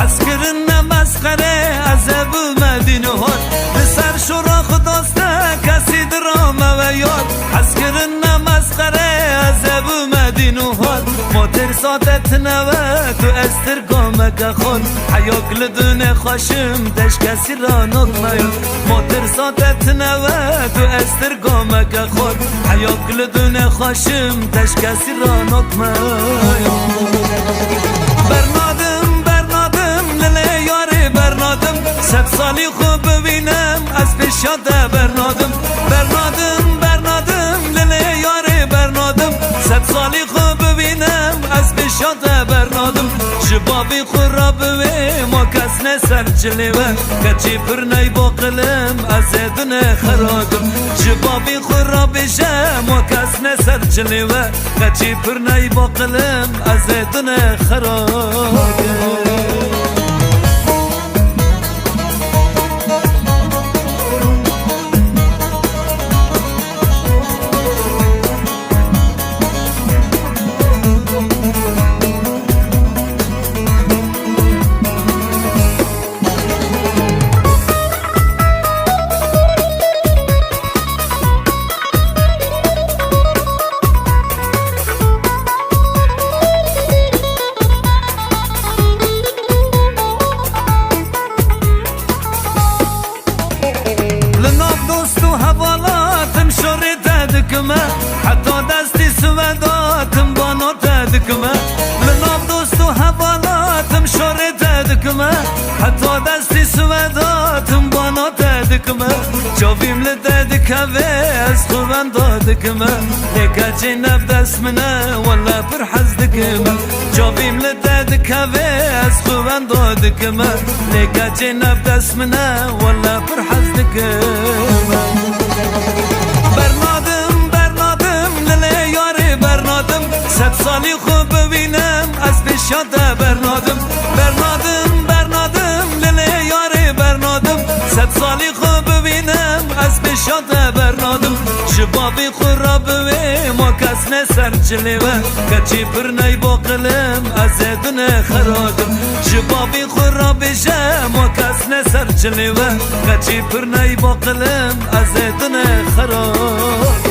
حسکرن مسخره از ابو مدینه ها بسر شورا خداسته کسی درامه و یاد حسکرن مسخره از ابو مدینه ها موتر ساتت نوه تو استرگامه که خون حیاک لدونه خوشم دش کسی را نکمه موتر ساتت نوه تو استرگامه که خون حیاک لدونه خوشم دش کسی را نکمه برنادم لله یاری برنادم سب سالی خوب ببینم از پیشاده برنادم لله یاری برنادم سب سالی خوب ببینم از پیشاده برنادم شبابی خورا بوی ما کس نسر جلیوه کچی پر نی باقلم از دونه خرادم شبابی خورا بشه ما کس نسر جلیوه کچی پر نی باقلم از دونه خرادم حتی دستی سوداتم بانا تدکمه لناب دوست و حوالاتم شوری تدکمه حتی دستی سوداتم بانا تدکمه جاویم لددکوه از خوبم دادکمه لیکا چی نب دست منه والا پر حزدکمه جاویم لددکوه از خوبم دادکمه لیکا چی نب دست منه والا پر حزدکمه سب سالی خوب ببینم از پیشاده برنادم لله یاری برنادم سب سالی خوب ببینم از پیشاده برنادم شبابی خورا بوی ما کس نسر جلیوه کچی پر نی باقلم از دونه خرادم شبابی خورا بشه ما کس نسر جلیوه کچی پر نی باقلم از دونه خرادم